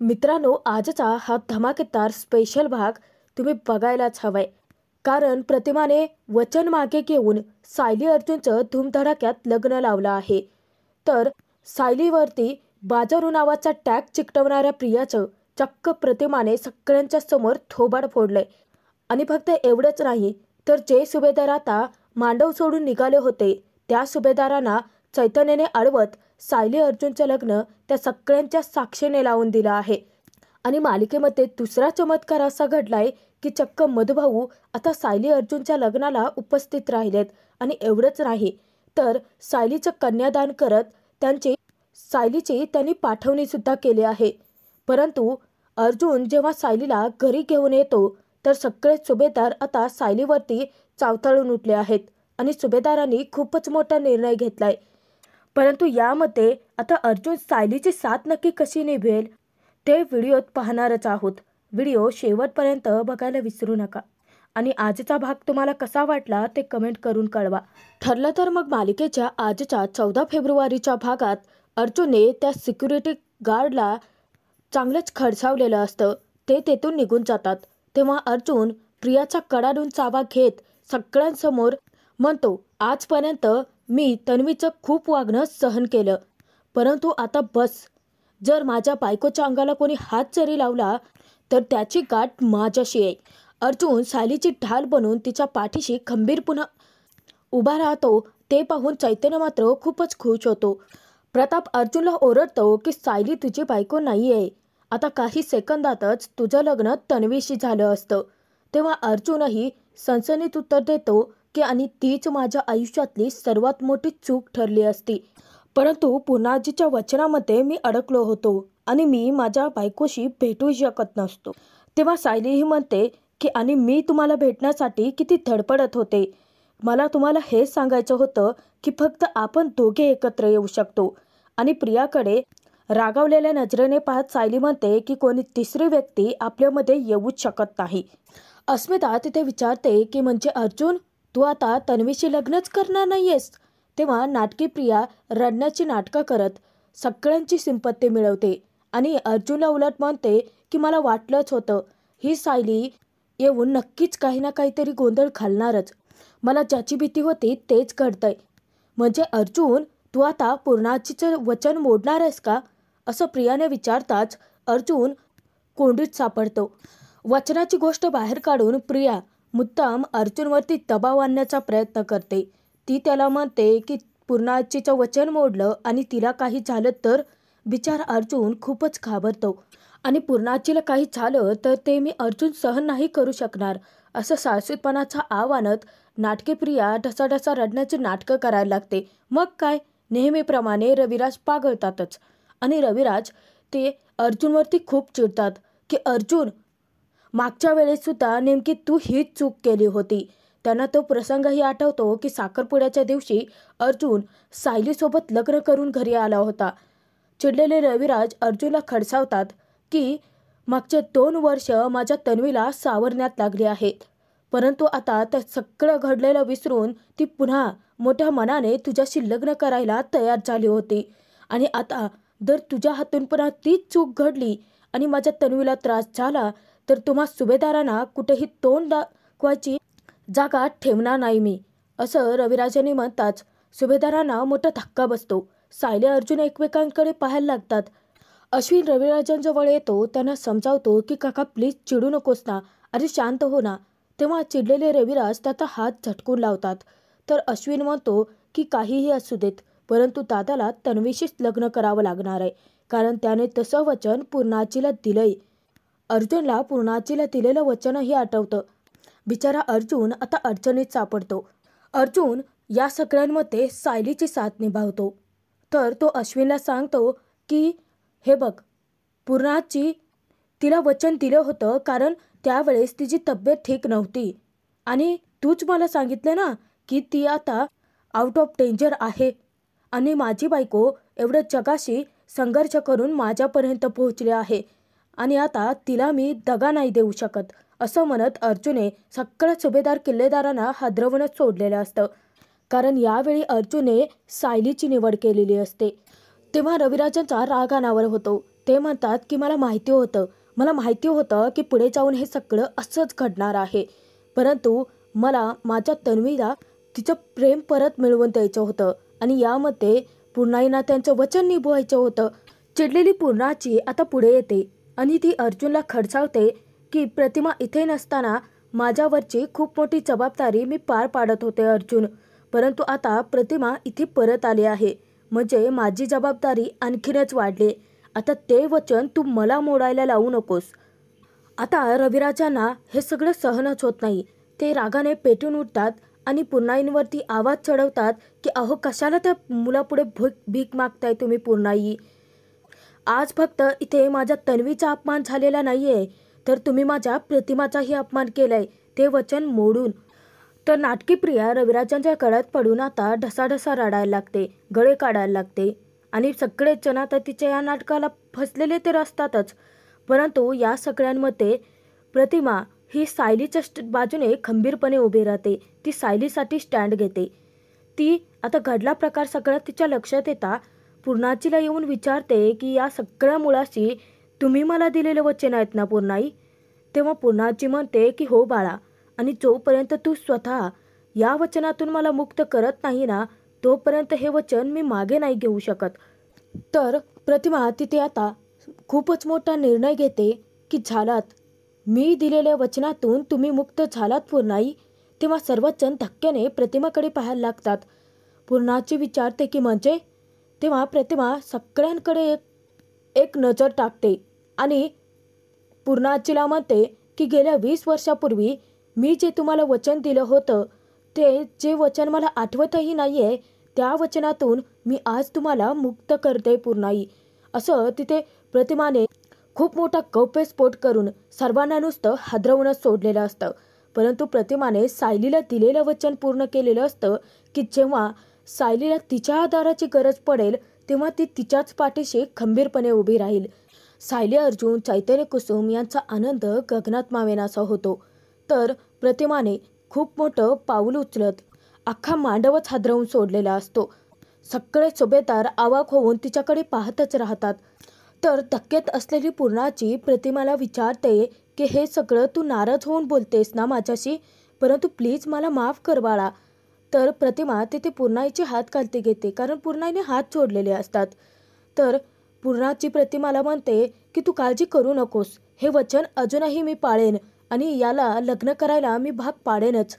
मित्रांनो, आजचा हा धमाकेदार स्पेशल भाग तुम्ही बघायलाच हवाय. कारण प्रतिमाने वचन मागे घेऊन सायली अर्जुनचं धूमधडाक्यात लग्न लावलं आहे. तर सायलीवरती बाजारू नावाचा टॅग चिकटवणाऱ्या प्रियाचं चक्क प्रतिमाने सगळ्यांच्या समोर थोबाड फोडलंय. आणि फक्त एवढंच नाही, तर जे सुभेदार आता मांडव सोडून निघाले होते त्या सुभेदारांना चैतन्याने अडवत सायली अर्जुनचं लग्न त्या सगळ्यांच्या साक्षीने लावून दिलं आहे. आणि मालिकेमध्ये दुसरा चमत्कार असा घडलाय की चक्क मधुभाऊ आता सायली अर्जुनच्या लग्नाला उपस्थित राहिलेत. आणि एवढंच नाही, तर सायलीचं कन्यादान करत सायलीची त्यांनी पाठवणी सुद्धा केली आहे. परंतु अर्जुन जेव्हा सायलीला घरी घेऊन येतो तर सगळे सुभेदार आता सायलीवरती चावताळून उठले आहेत. आणि सुभेदारांनी खूपच मोठा निर्णय घेतलाय. परंतु यामध्ये आता अर्जुन सायलीची साथ नक्की कशी निभेल ते व्हिडिओत पाहणारच आहोत. व्हिडिओ शेवटपर्यंत बघायला विसरू नका. आणि आजचा भाग तुम्हाला कसा वाटला ते कमेंट करून कळवा. ठरलं तर मग मालिकेच्या आजच्या 14 फेब्रुवारीच्या भागात अर्जुनने त्या सिक्युरिटी गार्डला चांगलंच खडसावलेलं असतं. ते तेथून निघून जातात. तेव्हा अर्जुन प्रियाचा कडाडून चावा घेत सगळ्यांसमोर म्हणतो, आजपर्यंत मी तन्वीचं खूप वागणं सहन केलं, परंतु आता बस. जर माझ्या बायकोच्या अंगाला कोणी हात जरी लावला तर त्याची गाठ माझ्याशी आहे. अर्जुन सायलीची ढाल बनून तिच्या पाठीशी खंबीरपणे उभा राहतो. ते पाहून चैतन्य मात्र खूपच खुश होतो. प्रताप अर्जुनला ओरडतो की सायली तुझी बायको नाही आहे. आता काही सेकंदातच तुझं लग्न तन्वीशी झालं असतं. तेव्हा अर्जुनही सणसणीत उत्तर देतो की आणि तीच माझ्या आयुष्यातली सर्वात मोठी चूक ठरली असती. परंतु पूर्णाजीच्या वचनामध्ये मी अडकलो होतो आणि मी माझ्या बायकोशी भेटू शकत नसतो. तेव्हा सायलीही म्हणते की आणि मी तुम्हाला भेटण्यासाठी किती धडपडत होते. मला तुम्हाला हे सांगायचं होतं की फक्त आपण दोघे एकत्र येऊ शकतो. आणि प्रियाकडे रागावलेल्या नजरेने पाहत सायली म्हणते की कोणी तिसरी व्यक्ती आपल्यामध्ये येऊच शकत नाही. अस्मिता तिथे विचारते की म्हणजे अर्जुन, तू आता तन्वीशी लग्नच करणार नाहीयेस? तेव्हा नाटकी प्रिया रडण्याची नाटकं करत सगळ्यांची सिंपत्ती मिळवते. आणि अर्जुनला उलट म्हणते की मला वाटलंच होतं, ही सायली येऊन नक्कीच काही ना काहीतरी गोंधळ घालणारच. मला ज्याची भीती होती तेच घडतंय. म्हणजे अर्जुन, तू आता पूर्णाजीचं वचन मोडणार आहेस का? असं प्रियाने विचारताच अर्जुन कोंडीत सापडतो. वचनाची गोष्ट बाहेर काढून प्रिया मुद्दाम अर्जुनवरती दबाव आणण्याचा प्रयत्न करते. ती त्याला म्हणते की पूर्णाजीचं वचन मोडलं आणि तिला काही झालं तर? बिचारा अर्जुन खूपच घाबरतो. आणि पूर्णाजीला काही झालं तर ते मी अर्जुन सहन नाही करू शकणार, असं साळसूतपणाचा आव आणत नाटकी प्रिया ढसाढसा रडण्याची नाटकं करायला लागते. मग काय, नेहमीप्रमाणे रविराज पागळतातच. आणि रविराज ते अर्जुनवरती खूप चिडतात की अर्जुन, मागच्या वेळेससुद्धा नेमकी तू हीच चूक केली होती. त्यांना तो प्रसंगही आठवतो की साखरपुड्याच्या दिवशी अर्जुन सायलीसोबत लग्न करून घरी आला होता. चिडलेले रविराज अर्जुनला खडसावतात की मागचे 2 वर्ष माझ्या तन्वीला सावरण्यात लागली आहेत. परंतु आता ते सगळं घडलेलं विसरून ती पुन्हा मोठ्या मनाने तुझ्याशी लग्न करायला तयार झाली होती. आणि आता जर तुझ्या हातून पुन्हा तीच चूक घडली आणि माझ्या तन्वीला त्रास झाला तर तुम्हा सुभेदारांना कुठेही तोंड दाखवायची जागा ठेवणार नाही मी, असं रविराजांनी म्हणताच सुभेदारांना मोठा धक्का बसतो. सायली अर्जुन एकमेकांकडे पाहायला लागतात. अश्विन रविराजांजवळ येतो. त्यांना समजावतो की काका प्लीज चिडू नकोस ना, अरे शांत हो ना. तेव्हा चिडलेले रविराज त्याचा हात झटकून लावतात. तर अश्विन म्हणतो की काहीही असू देत, परंतु दादाला तन्वीशीच लग्न करावं लागणार आहे, कारण त्याने तसं वचन पूर्णाजीला दिलंय. अर्जुनला पूर्णाजीला दिलेलं वचनही आठवतं. बिचारा अर्जुन आता अडचणीत सापडतो. अर्जुन या सगळ्यांमध्ये सायलीची साथ निभावतो. तर तो अश्विनला सांगतो की हे बघ, पूर्णाजी तिला वचन दिलं होतं कारण त्यावेळेस तिची तब्येत ठीक नव्हती. आणि तूच मला सांगितलं ना की ती आता आउट ऑफ डेंजर आहे. आणि माझी बायको एवढं जगाशी संघर्ष करून माझ्यापर्यंत पोहोचली आहे आणि आता तिला मी दगा नाही देऊ शकत, असं म्हणत अर्जुने सगळ्या सुभेदार किल्लेदारांना हादरवूनच सोडलेलं असतं. कारण यावेळी अर्जुनने सायलीची निवड केलेली असते. तेव्हा रविराजांचा राग अनावर होतो. ते म्हणतात की मला माहिती होतं की पुढे जाऊन हे सगळं असंच घडणार आहे, परंतु मला माझ्या तन्वीला तिचं प्रेम परत मिळवून द्यायचं होतं आणि यामध्ये पूर्णाईना त्यांचं वचन निभवायचं होतं. चिडलेली पूर्णाची आता पुढे येते आणि ती अर्जुनला खडसावते की प्रतिमा इथे नसताना माझ्यावरची खूप मोठी जबाबदारी मी पार पाडत होते अर्जुन, परंतु आता प्रतिमा इथे परत आली आहे, म्हणजे माझी जबाबदारी आणखीनच वाढली. आता ते वचन तू मला मोडायला लावू नकोस. आता रविराजांना हे सगळं सहनच होत नाही. ते रागाने पेटून उठतात आणि पूर्णाईंवरती आवाज चढवतात की अहो कशाला त्या मुलापुढे भीक मागताय तुम्ही पूर्णाई. आज फक्त इथे माझ्या तन्वीचा अपमान झालेला नाहीये, तर तुम्ही माझ्या प्रतिमाचाही अपमान केलाय, ते वचन मोडून. तर नाटकी प्रिया रविराजांच्या गळ्यात पडून आता ढसाढसा रडायला लागते, गळे काढायला लागते आणि सगळेच जण आता तिच्या या नाटकाला फसलेले तर असतातच, परंतु या सगळ्यांमध्ये प्रतिमा ही सायलीच्या बाजूने खंबीरपणे उभी राहते. ती सायलीसाठी स्टँड घेते. ती आता घडला प्रकार सगळा तिच्या लक्षात येता पूर्णाचीला येऊन विचारते की या सगळ्या मुळाशी तुम्ही मला दिलेले वचन आहेत ना पूर्णाई. तेव्हा पूर्णाची म्हणते की हो बाळा, आणि जोपर्यंत तू स्वतः या वचनातून मला मुक्त करत नाही ना, तोपर्यंत हे वचन मी मागे नाही घेऊ शकत. तर प्रतिमा तिथे आता खूपच मोठा निर्णय घेते की झालात, मी दिलेल्या वचनातून तुम्ही मुक्त झालात पूर्णाई. तेव्हा सर्वच जण धक्क्याने प्रतिमाकडे पाहायला लागतात. पूर्णाची विचारते की म्हणजे. तेव्हा प्रतिमा सगळ्यांकडे एक नजर टाकते आणि पूर्णाचीला म्हणते की गेल्या 20 वर्षापूर्वी मी जे तुम्हाला वचन दिलं होतं, ते जे वचन मला आठवतही नाही आहे, त्या वचनातून मी आज तुम्हाला मुक्त करते पूर्णाई. असं तिथे प्रतिमाने खूप मोठा गौप्यस्फोट करून सर्वांना नुसतं हादरवूनच सोडलेलं असतं. परंतु प्रतिमाने सायलीला दिलेलं वचन पूर्ण केलेलं असतं की जेव्हा सायलीला तिच्या आधाराची गरज पडेल तेव्हा ती तिच्याच पाठीशी खंबीरपणे उभी राहील. सायली अर्जुन, चैतन्य कुसुम यांचा आनंद गगनात मावेनासा होतो. तर प्रतिमाने खूप मोठं पाऊल उचलत अख्खा मांडवच हादरवून सोडलेला असतो. सगळे सुभेदार अवाक होऊन तिच्याकडे पाहतच राहतात. तर धक्क्यात असलेली पूर्णाची प्रतिमाला विचारते की हे सगळं तू नाराज होऊन बोलतेस ना माझ्याशी, परंतु प्लीज मला माफ कर बाळा. तर प्रतिमा तिथे पूर्णाईचे हात खालती घेते, कारण पूर्णाईने हात जोडलेले असतात. तर पूर्णाची प्रतिमाला म्हणते की तू काळजी करू नकोस, हे वचन अजूनही मी पाळेन आणि याला लग्न करायला मी भाग पाडेनच.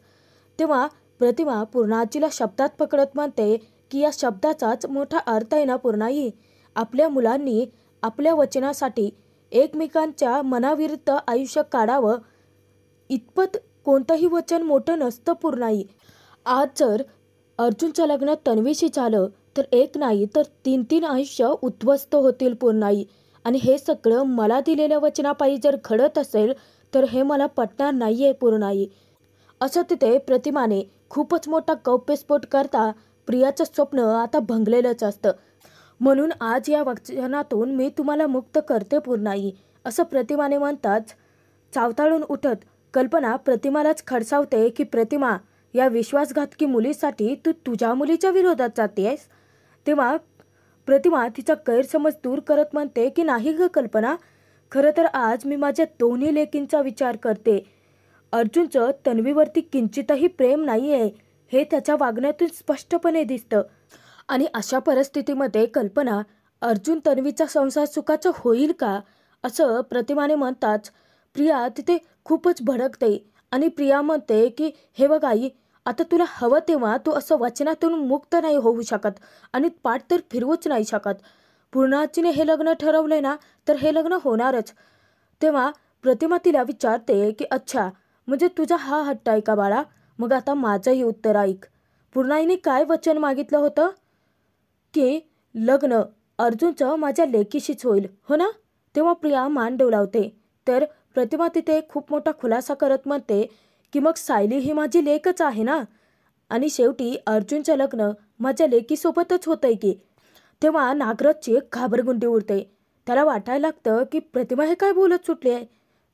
तेव्हा प्रतिमा पूर्णाचीला शब्दात पकडत म्हणते की या शब्दाचाच मोठा अर्थ आहे ना पूर्णाई. आपल्या मुलांनी आपल्या वचनासाठी एकमेकांच्या मनाविरुद्ध आयुष्य काढावं, इतपत कोणतंही वचन मोठं नसतं पूर्णाई. आज जर अर्जुनचं लग्न तन्वीशी झालं तर एक नाही तर 3-3 आयुष्य उद्ध्वस्त होतील पूर्णाई. आणि हे सगळं मला दिलेल्या वचनापायी जर घडत असेल तर हे मला पटणार नाहीये पूर्णाई. असं तिथे प्रतिमाने खूपच मोठा गौप्यस्फोट करता प्रियाचं स्वप्न आता भंगलेलंच असतं. म्हणून आज या वचनातून मी तुम्हाला मुक्त करते पूर्णाई, असं प्रतिमाने म्हणताच चावताळून उठत कल्पना प्रतिमालाच खडसावते की प्रतिमा, या विश्वासघातकी मुलीसाठी तू तुझ्या मुलीच्या विरोधात जातेस. तेव्हा प्रतिमा तिचा गैरसमज दूर करत म्हणते की नाही ग कल्पना, खरं तर आज मी माझ्या दोन्ही लेकींचा विचार करते. अर्जुनचं तन्वीवरती किंचितही प्रेम नाही आहे, हे त्याच्या वागण्यातून स्पष्टपणे दिसतं. आणि अशा परिस्थितीमध्ये कल्पना, अर्जुन तन्वीचा संसार सुखाचा होईल का, असं प्रतिमाने म्हणताच प्रिया तिथे खूपच भडकते. आणि प्रिया म्हणते की हे बघ आई, आता तुला हवं तेव्हा तू असं वचनातून मुक्त नाही होऊ शकत आणि पाठ तर फिरवूच नाही शकत. पूर्णाचीने हे लग्न ठरवलंय ना, तर हे लग्न होणारच. तेव्हा प्रतिमा तिला विचारते की अच्छा, म्हणजे तुझा हा हट्ट आहे का बाळा, मग आता माझंही उत्तर ऐक. पूर्णाईने काय वचन मागितलं होतं की लग्न अर्जुनचं माझ्या लेकीशीच होईल, हो ना. तेव्हा प्रिया मान डोलावते. तर प्रतिमा तिथे खूप मोठा खुलासा करत म्हणते की मग सायली ही माझी लेकच आहे ना, आणि शेवटी अर्जुनचं लग्न माझ्या लेकीसोबतच होतंय की. तेव्हा नागराजची एक घाबरगुंडी उडते. त्याला वाटायला लागतं की प्रतिमा हे काय बोलत सुटली आहे.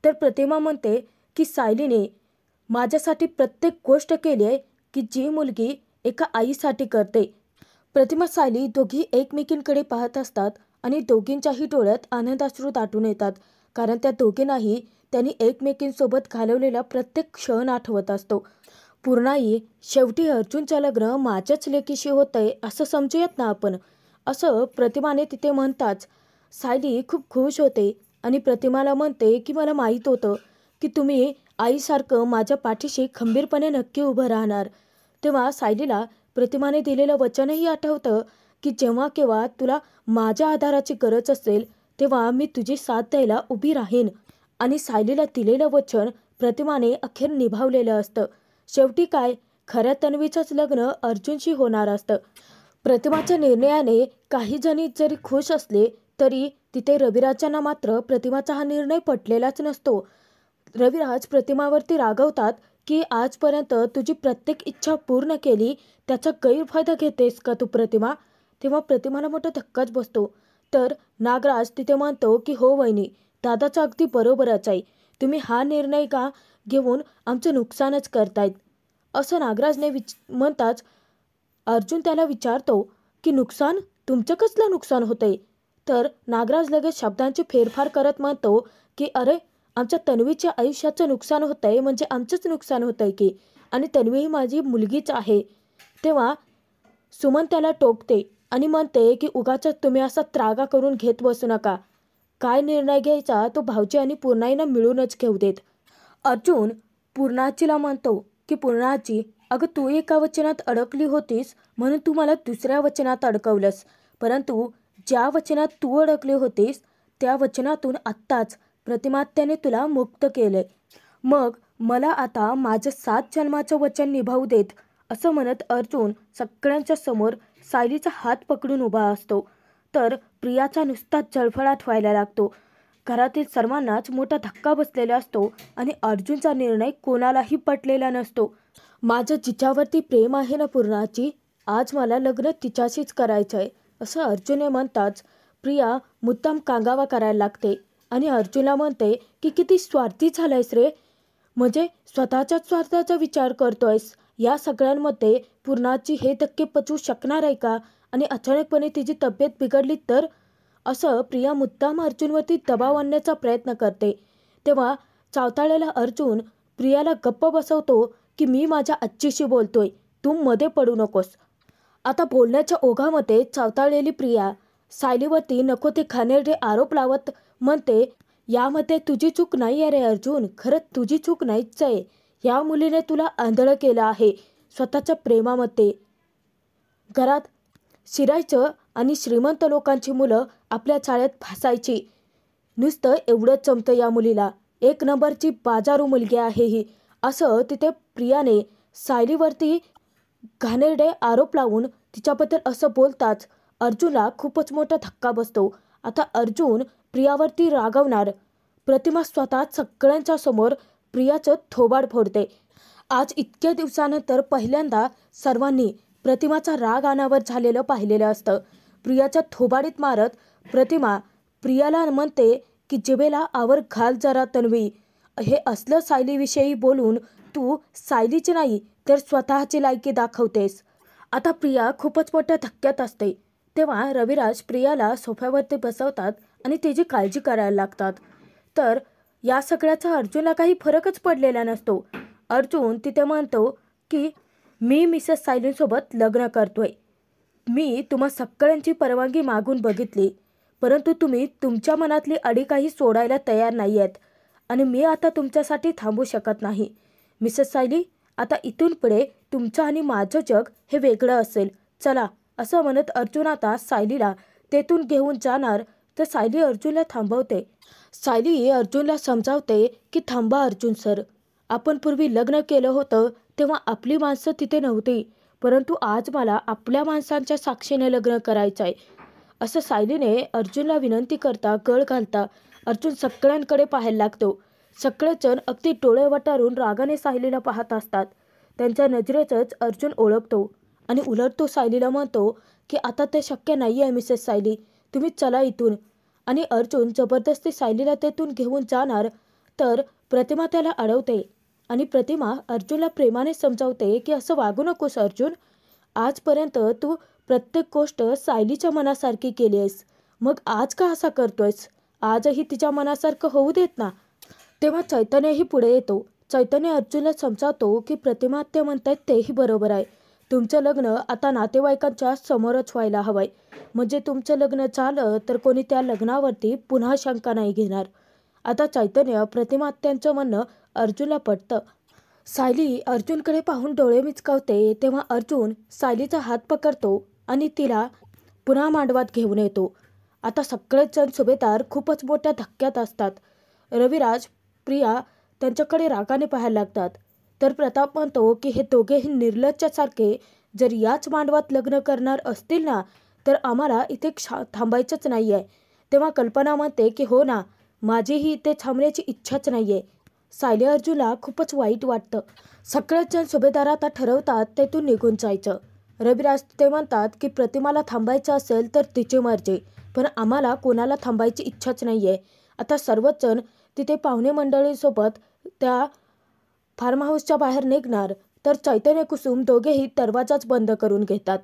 तर प्रतिमा म्हणते की सायलीने माझ्यासाठी प्रत्येक गोष्ट केली आहे की जी मुलगी एका आईसाठी करते. प्रतिमा सायली दोघी एकमेकींकडे पाहत असतात आणि दोघींच्याही डोळ्यात आनंदाश्रू दाटून येतात, कारण त्या दोघींनाही त्यांनी एकमेकींसोबत घालवलेला प्रत्येक क्षण आठवत असतो. पूर्णाई, शेवटी अर्जुनचं लग्न माझ्याच लेकीशी होतंय असं समजूयात ना आपण, असं प्रतिमाने तिथे म्हणताच सायली खूप खुश होते आणि प्रतिमाला म्हणते की मला माहीत होतं की तुम्ही आईसारखं माझ्या पाठीशी खंबीरपणे नक्की उभं राहणार. तेव्हा सायलीला प्रतिमाने दिलेलं वचनही आठवतं की जेव्हा केव्हा तुला माझ्या आधाराची गरज असेल तेव्हा मी तुझी साथ द्यायला उभी राहीन. आणि सायलीला दिलेलं वचन प्रतिमाने अखेर निभावलेलं असतं. शेवटी काय, खऱ्या तन्वीचंच लग्न अर्जुनशी होणार असतं. प्रतिमाच्या निर्णयाने काही जणी जरी खुश असले तरी तिथे रविराजांना मात्र प्रतिमाचा हा निर्णय पटलेलाच नसतो. रविराज प्रतिमावरती रागवतात की आजपर्यंत तुझी प्रत्येक इच्छा पूर्ण केली, त्याचा गैरफायदा घेतेस का तू प्रतिमा? तेव्हा प्रतिमाला मोठा धक्काच बसतो. तर नागराज तिथे म्हणतो की हो वहिनी, दादाचं अगदी बरोबरच आहे. तुम्ही हा निर्णय का घेऊन आमचं नुकसानच करतायत, असं नागराजने म्हणताच अर्जुन त्याला विचारतो की नुकसान? तुमचं कसलं नुकसान होतंय? तर नागराज लगेच शब्दांची फेरफार करत म्हणतो की अरे, आमच्या तन्वीच्या आयुष्याचं नुकसान होतंय म्हणजे आमचंच नुकसान होतंय की, आणि तन्वी ही माझी मुलगीच आहे. तेव्हा सुमन त्याला टोकते आणि म्हणते की उगाच तुम्ही असा त्रागा करून घेत बसू नका. काय निर्णय घ्यायचा तो भाऊजी आणि पूर्णाईनं मिळूनच घेऊ देत. अर्जुन पूर्णाजीला म्हणतो की पूर्णाजी, अगं तू एका वचनात अडकली होतीस म्हणून तू मला दुसऱ्या वचनात अडकवलंस, परंतु ज्या वचनात तू अडकली होतीस त्या वचनातून आत्ताच प्रतिमात्याने तुला मुक्त केले. मग मला आता माझं 7 जन्माचं वचन निभावू देत, असं म्हणत अर्जुन सगळ्यांच्या समोर सायलीचा हात पकडून उभा असतो. तर प्रियाचा नुसता जळफळाट व्हायला लागतो. घरातील सर्वांनाच मोठा धक्का बसलेला असतो आणि अर्जुनचा निर्णय कोणालाही पटलेला नसतो. माझं जिच्यावरती प्रेम आहे ना पूर्णाची, आज मला लग्न तिच्याशीच करायचं आहे, असं अर्जुनने म्हणताच प्रिया मुद्दाम कांगावा करायला लागते आणि अर्जुनला म्हणते की किती स्वार्थी झालायस रे, म्हणजे स्वतःच्याच स्वार्थाचा विचार करतोयस. या सगळ्यांमध्ये पूर्णाची हे धक्के पचवू शकणार आहे का? आणि अचानकपणे तिची तब्येत बिघडली तर, असं प्रिया मुद्दाम अर्जुनवरती दबाव आणण्याचा प्रयत्न करते. तेव्हा चावताळलेला अर्जुन प्रियाला गप्प बसवतो की मी माझ्या आजीशी बोलतोय, तू मध्ये पडू नकोस. आता बोलण्याच्या ओघामध्ये चावताळलेली प्रिया सायलीवरती नको ते घाणेरडे आरोप लावत म्हणते, यामध्ये तुझी चूक नाही आहे रे अर्जुन, खरंच तुझी चूक नाहीच आहे. या मुलीने तुला आंधळं केलं आहे स्वतःच्या प्रेमामध्ये. घरात शिरायचं आणि श्रीमंत लोकांची मुलं आपल्या चाळ्यात फासायची, नुसतं एवढंच जमतं या मुलीला. एक नंबरची बाजारू मुलगी आहे ही, असं तिथे प्रियाने सायलीवरती घाणेरडे आरोप लावून तिच्याबद्दल असं बोलताच अर्जुनला खूपच मोठा धक्का बसतो. आता अर्जुन प्रियावरती रागवणार. प्रतिमा स्वतः सगळ्यांच्या समोर प्रियाचं थोबाड फोडते. आज इतक्या दिवसानंतर पहिल्यांदा सर्वांनी प्रतिमाचा राग अनावर झालेलं पाहिलेलं असतं. प्रियाच्या थोबाडीत मारत प्रतिमा प्रियाला म्हणते की जिभेला आवर घाल जरा तन्वी, हे असलं सायलीविषयी बोलून तू सायलीची नाही तर स्वतःची लायकी दाखवतेस. आता प्रिया खूपच मोठ्या धक्क्यात असते. तेव्हा रविराज प्रियाला सोफ्यावरती बसवतात आणि तिची काळजी करायला लागतात. तर या सगळ्याचा अर्जुनला काही फरकच पडलेला नसतो. अर्जुन तिथे म्हणतो की मी मिसेस सायलीसोबत लग्न करतोय. मी तुम्हा सगळ्यांची परवानगी मागून बघितली, परंतु तुम्ही तुमच्या मनातली अडी काही सोडायला तयार नाही आहेत आणि मी आता तुमच्यासाठी थांबू शकत नाही. मिसेस सायली, आता इथून पुढे तुमचं आणि माझं जग हे वेगळं असेल, चला, असं म्हणत अर्जुन आता सायलीला तेथून घेऊन जाणार. तर सायली अर्जुनला थांबवते. सायली अर्जुनला समजावते की थांबा अर्जुन सर, आपण पूर्वी लग्न केलं होतं तेव्हा आपली माणसं तिथे नव्हती, परंतु आज मला आपल्या माणसांच्या साक्षीने लग्न करायचं आहे, असं सायलीने अर्जुनला विनंती करता गळ घालता अर्जुन सगळ्यांकडे पाहायला लागतो. सगळेजण अगदी डोळे वटारून रागाने सायलीला पाहत असतात. त्यांच्या नजरेतच अर्जुन ओळखतो आणि उलट तो सायलीला म्हणतो की आता ते शक्य नाही आहे मिसेस सायली, तुम्ही चला इथून. आणि अर्जुन जबरदस्ती सायलीला तेथून घेऊन जाणार. तर प्रतिमा त्याला अडवते आणि प्रतिमा अर्जुनला प्रेमाने समजावते की असं वागू नकोस अर्जुन, आजपर्यंत तू प्रत्येक गोष्ट सायलीच्या मनासारखी केली आहेस, मग आज का असा करतोयस? आजही तिच्या मनासारखं होऊ देत ना. तेव्हा चैतन्यही पुढे येतो. चैतन्य अर्जुनला समजावतो की प्रतिमा ते म्हणतायत तेही बरोबर आहे. तुमचं लग्न आता नातेवाईकांच्या समोरच व्हायला हवंय. म्हणजे तुमचं लग्न झालं तर कोणी त्या लग्नावरती पुन्हा शंका नाही घेणार. आता चैतन्य प्रतिमा त्यांचं म्हणणं अर्जुनला पटतं. सायली अर्जुनकडे पाहून डोळे मिचकावते. तेव्हा अर्जुन सायलीचा हात पकडतो आणि तिला पुन्हा मांडवात घेऊन येतो. आता सगळेच जण सुभेदार खूपच मोठ्या धक्क्यात असतात. रविराज, प्रिया त्यांच्याकडे रागाने पाहायला लागतात. तर प्रताप म्हणतो की हे दोघेही निर्लज्जासारखे जर याच मांडवात लग्न करणार असतील ना तर आम्हाला इथे थांबायचंच नाही आहे. तेव्हा कल्पना म्हणते की हो ना, माझीही इथे थांबण्याची इच्छाच नाही आहे. सायली अर्जुनला खूपच वाईट वाटतं. सगळेच जण सुभेदार आता ठरवतात तेथून निघून जायचं. रविराज ते म्हणतात की प्रतिमाला थांबायचं असेल तर तिची मर्जी, पण आम्हाला कोणाला थांबायची इच्छाच नाही आहे. आता सर्वच जण तिथे पाहुणे मंडळीसोबत त्या फार्म हाऊसच्या बाहेर निघणार. तर चैतन्य कुसुम दोघेही दरवाजाच बंद करून घेतात.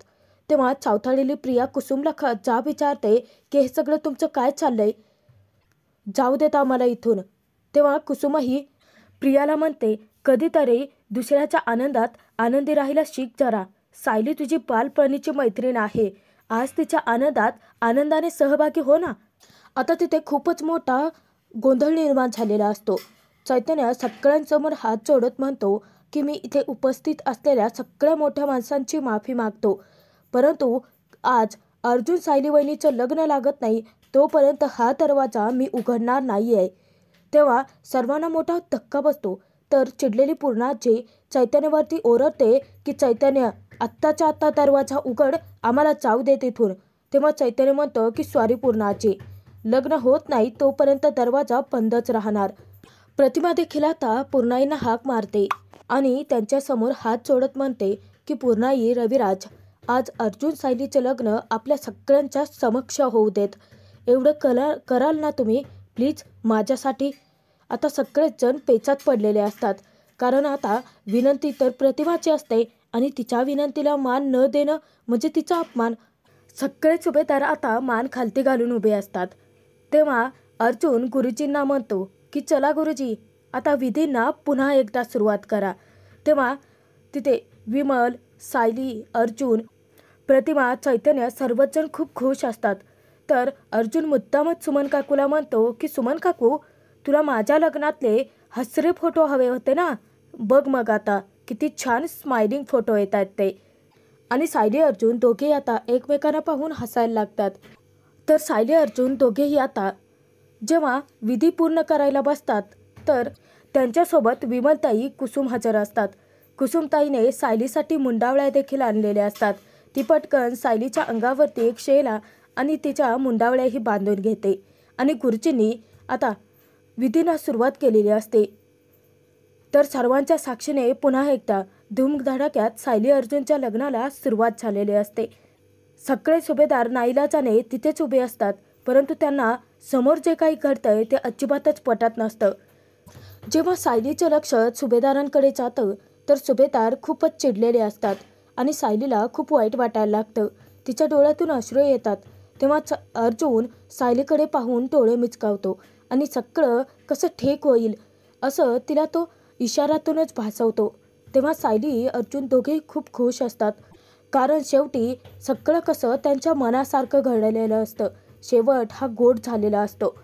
तेव्हा चावथाळलेली प्रिया कुसुमला जा विचारते की हे सगळं तुमचं काय चाललंय, जाऊ देत आम्हाला इथून. तेव्हा कुसुमही प्रियाला म्हणते कधीतरी दुसऱ्याच्या आनंदात आनंदी राहायला शिक जरा. सायली तुझी बालपणीची मैत्रीण आहे. आज तिच्या आनंदात आनंदाने सहभागी हो ना. आता तिथे खूपच मोठा गोंधळ निर्माण झालेला असतो. चैतन्य सगळ्यांसमोर हात जोडत म्हणतो की मी इथे उपस्थित असलेल्या सगळ्या मोठ्या माणसांची माफी मागतो, परंतु आज अर्जुन सायली वहिनीचं लग्न लागत नाही तोपर्यंत हा दरवाजा मी उघडणार नाही आहे. तेव्हा सर्वांना मोठा धक्का बसतो. तर चिडलेली पूर्णाजी चैतन्यवरती ओरडते की चैतन्य, आत्ताच्या आत्ता दरवाजा उघड, आम्हाला जाऊ दे तिथून. तेव्हा चैतन्य म्हणतो की सॉरी पूर्णाजी, लग्न होत नाही तोपर्यंत दरवाजा बंदच राहणार. प्रतिमा देखील आता पूर्णाईंना हाक मारते आणि त्यांच्यासमोर हात जोडत म्हणते की पूर्णाई, रविराज, आज अर्जुन सायलीचे लग्न आपल्या सगळ्यांच्या समक्ष होऊ देत. एवढं कराल ना तुम्ही प्लीज माझ्यासाठी. आता सगळेच जण पेचात पडलेले असतात, कारण आता विनंती तर प्रतिमाची असते आणि तिच्या विनंतीला मान न देणं म्हणजे तिचा अपमान. सगळे सुभेदार आता मान खालती घालून उभे असतात. तेव्हा अर्जुन गुरुजींना म्हणतो की चला गुरुजी, आता विधींना पुन्हा एकदा सुरुवात करा. तेव्हा तिथे विमल, सायली, अर्जुन, प्रतिमा, चैतन्य सर्वच जण खूप खुश असतात. तर अर्जुन मुद्दामच सुमन काकूला म्हणतो की सुमन काकू, तुला माझ्या लग्नातले हसरे फोटो हवे होते ना, बघ मग आता किती छान स्माइलिंग फोटो येत आहेत ते. आणि सायली अर्जुन दोघेही आता एकमेकांना पाहून हसायला लागतात. तर सायली अर्जुन दोघेही आता जेव्हा विधी पूर्ण करायला बसतात तर त्यांच्यासोबत विमलताई, कुसुम हजर असतात. कुसुमताईने सायलीसाठी मुंडावळ्या देखील आणलेल्या असतात. ती पटकन सायलीच्या अंगावरती एक शेला आणि तिच्या मुंडावळ्याही बांधून घेते आणि गुरुजींनी आता विधीला सुरुवात केलेली असते. तर सर्वांच्या साक्षीने पुन्हा एकदा धूमधडाक्यात सायली अर्जुनच्या लग्नाला सुरुवात झालेली असते. सगळे सुभेदार नाईलाजाने तिथेच उभे असतात, परंतु त्यांना समोर जे काही घडतंय ते अजिबातच पटत नसतं. जेव्हा सायलीचं लक्ष सुभेदारांकडे जातं तर सुभेदार खूपच चिडलेले असतात आणि सायलीला खूप वाईट वाटायला लागतं. तिच्या डोळ्यातून अश्रू येतात. तेव्हा अर्जुन सायलीकडे पाहून डोळे मिचकावतो आणि सगळं कसं ठीक होईल असं तिला तो इशाऱ्यातूनच भासवतो. तेव्हा सायली अर्जुन दोघेही खूप खुश असतात, कारण शेवटी सगळं कसं त्यांच्या मनासारखं घडलेलं असतं. शेवट हा गोड झालेला असतो.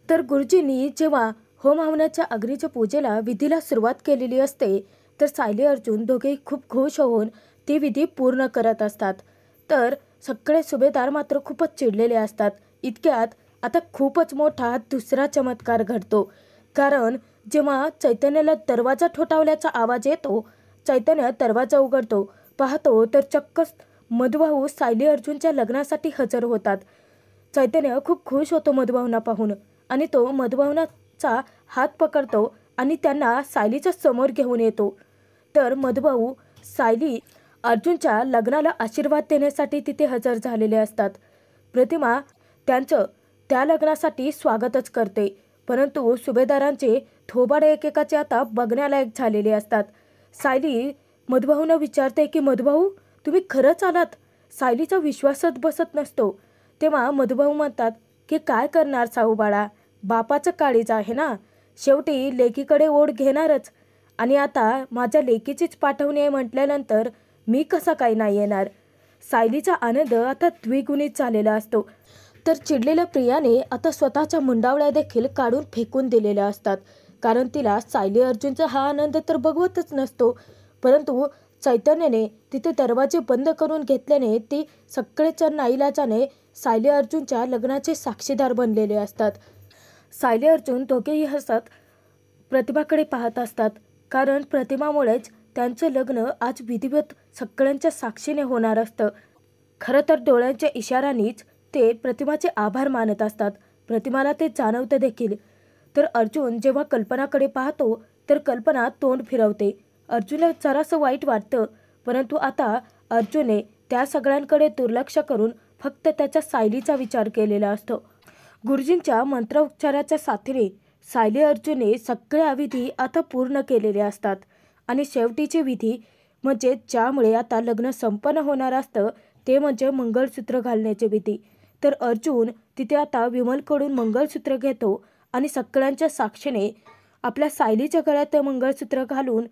तर गुरुजींनी जेव्हा होम हवनाच्या अग्नीच्या पूजेला विधीला सुरुवात केलेली असते तर सायली अर्जुन दोघेही खूप खुश होऊन ती विधी पूर्ण करत असतात. तर सगळे सुभेदार मात्र खूपच चिडलेले असतात. इतक्यात आता खूपच मोठा दुसरा चमत्कार घडतो, कारण जेव्हा चैतन्याला दरवाजा ठोठावल्याचा आवाज येतो, चैतन्य दरवाजा उघडतो, पाहतो तर चक्क मधुभाऊ सायली अर्जुनच्या लग्नासाठी हजर होतात. चैतन्य खूप खुश होतो मधुभाऊंना पाहून आणि तो मधुभाऊंचा हात पकडतो आणि त्यांना सायलीच्या समोर घेऊन येतो. तर मधुभाऊ सायली अर्जुनच्या लग्नाला आशीर्वाद देण्यासाठी तिथे हजर झालेले असतात. प्रतिमा त्यांचं त्या लग्नासाठी स्वागतच करते, परंतु सुभेदारांचे थोबाडे एकेकाचे आता बघण्यालायक झालेले असतात. सायली मधुभाऊंना विचारते की मधुभाऊ, तुम्ही खरंच आलात? सायलीचा विश्वासच बसत नसतो. तेव्हा मधुभाऊ म्हणतात की काय करणार साहू बाळा, बापाचं काळीज आहे ना, शेवटी लेकीकडे ओढ घेणारच. आणि आता माझ्या लेकीचीच पाठवणी आहे म्हटल्यानंतर मी कसा काय नाही येणार. सायलीचा आनंद आता द्विगुणित झालेला असतो. तर चिडलेल्या प्रियाने आता स्वतःच्या मुंडावळ्या देखील काढून फेकून दिलेल्या असतात, कारण तिला सायली अर्जुनचा हा आनंद तर बघवतच नसतो. परंतु चैतन्याने तिथे दरवाजे बंद करून घेतल्याने ती सगळेच नाईलाजाने सायली अर्जुनच्या लग्नाचे साक्षीदार बनलेले असतात. सायली अर्जुन दोघेही हसत प्रतिभाकडे पाहत असतात, कारण प्रतिमामुळेच त्यांचं लग्न आज विधिवत सगळ्यांच्या साक्षीने होणार असतं. खरं तर डोळ्यांच्या इशाऱ्यानेच ते प्रतिमाचे आभार मानत असतात. प्रतिमाला ते जाणवतं देखील. तर अर्जुन जेव्हा कल्पनाकडे पाहतो तर कल्पना तोंड फिरवते. अर्जुनला जरासं वाईट वाटतं, परंतु आता अर्जुनने त्या सगळ्यांकडे दुर्लक्ष करून फक्त त्याच्या सायलीचा विचार केलेला असतो. गुरुजींच्या मंत्रोच्चाराच्या साथीने सायली अर्जुनने सगळ्या विधी आता पूर्ण केलेले असतात. आणि शेवटीचे विधी म्हणजे ज्यामुळे आता लग्न संपन्न होणार असतं ते म्हणजे मंगळसूत्र घालण्याचे विधी. तर अर्जुन तिथे आता विमलकडून मंगळसूत्र घेतो आणि सगळ्यांच्या साक्षीने आपल्या सायलीच्या गळ्यात मंगळसूत्र घालून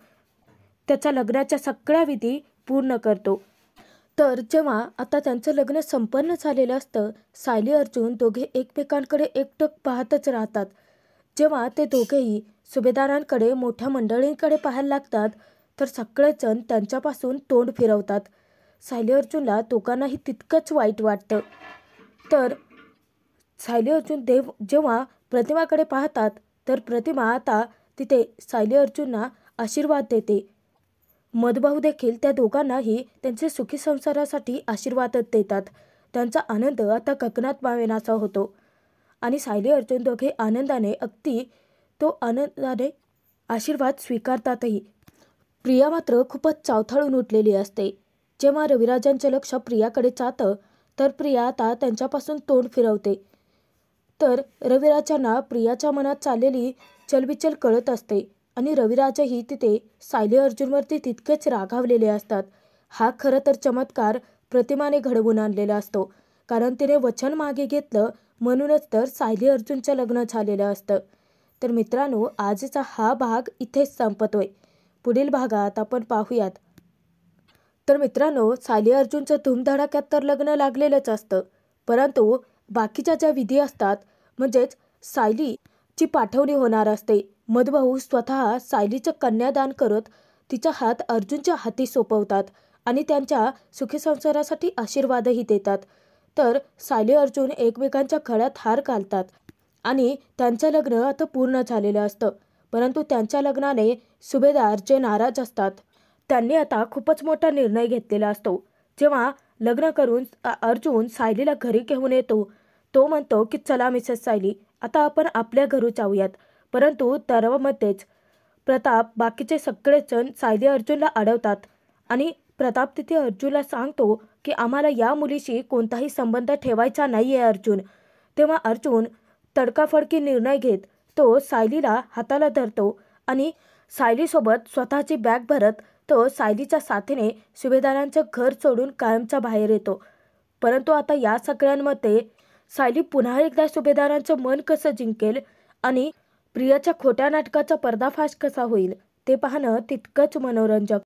त्याच्या लग्नाच्या सगळ्या विधी पूर्ण करतो. तर जेव्हा आता त्यांचं लग्न संपन्न झालेलं असतं, सायली अर्जुन दोघे एकमेकांकडे एकटक पाहतच राहतात. जेव्हा ते दोघेही सुभेदारांकडे मोठ्या मंडळींकडे पाहायला लागतात तर सगळेच जण त्यांच्यापासून तोंड फिरवतात. सायली अर्जुनला दोघांनाही तितकंच वाईट वाटतं. तर सायली अर्जुन जेव्हा प्रतिमाकडे पाहतात तर प्रतिमा आता तिथे सायली अर्जुनना आशीर्वाद देते. मधुभाऊ देखील त्या दोघांनाही त्यांचे सुखी संसारासाठी आशीर्वाद देतात. त्यांचा आनंद आता गगनात मावेनासा होतो आणि सायली अर्जुन दोघे आनंदाने अगदी आनंदाने आशीर्वाद स्वीकारतातही. प्रिया मात्र खूपच चावथाळून उठलेली असते. जेव्हा रविराजांचे लक्ष प्रियाकडे जातं तर प्रिया आता त्यांच्यापासून तोंड फिरवते. तर रविराजांना प्रियाच्या मनात चाललेली चलबिचल कळत असते आणि रविराजही तिथे सायली अर्जुनवरती तितकेच रागावलेले असतात. हा खरं तर चमत्कार प्रतिमाने घडवून आणलेला असतो, कारण तिने वचन मागे घेतलं म्हणूनच तर सायली अर्जुनचं लग्न झालेलं असतं. तर मित्रांनो, आजचा हा भाग इथेच संपतोय. पुढील भागात आपण पाहूयात. तर मित्रांनो, सायली अर्जुनचं धूमधडाक्यात तर लग्न लागलेलंच असतं, परंतु बाकीच्या ज्या विधी असतात म्हणजेच सायलीची पाठवणी होणार असते. मधुभाऊ स्वतः सायलीचं कन्यादान करत तिचा हात अर्जुनच्या हाती सोपवतात आणि त्यांच्या सुखी संसारासाठी आशीर्वादही देतात. तर सायली अर्जुन एकमेकांच्या गळ्यात हार घालतात आणि त्यांचं लग्न आता पूर्ण झालेलं असतं. परंतु त्यांच्या लग्नाने सुभेदार जे नाराज असतात त्यांनी आता खूपच मोठा निर्णय घेतलेला असतो. जेव्हा लग्न करून अर्जुन सायलीला घरी घेऊन येतो, तो म्हणतो की चला मिसेस सायली, आता आपण आपल्या घरी जाऊयात. परंतु दरमध्येच प्रताप बाकीचे सगळेच जण सायली अर्जुनला अडवतात आणि प्रताप तिथे अर्जुनला सांगतो की आम्हाला या मुलीशी कोणताही संबंध ठेवायचा नाही आहे अर्जुन. तेव्हा अर्जुन तडकाफडकी निर्णय घेत तो सायलीला हाताला धरतो आणि सायलीसोबत स्वतःची बॅग भरत तो सायलीच्या साथीने सुभेदारांचं घर सोडून कायमचा बाहेर येतो. परंतु आता या सगळ्यांमध्ये सायली पुन्हा एकदा सुभेदारांचं मन कसं जिंकेल आणि प्रियाच्या खोट्या नाटकाचा पर्दाफाश कसा होईल ते पाहणं तितकंच मनोरंजक.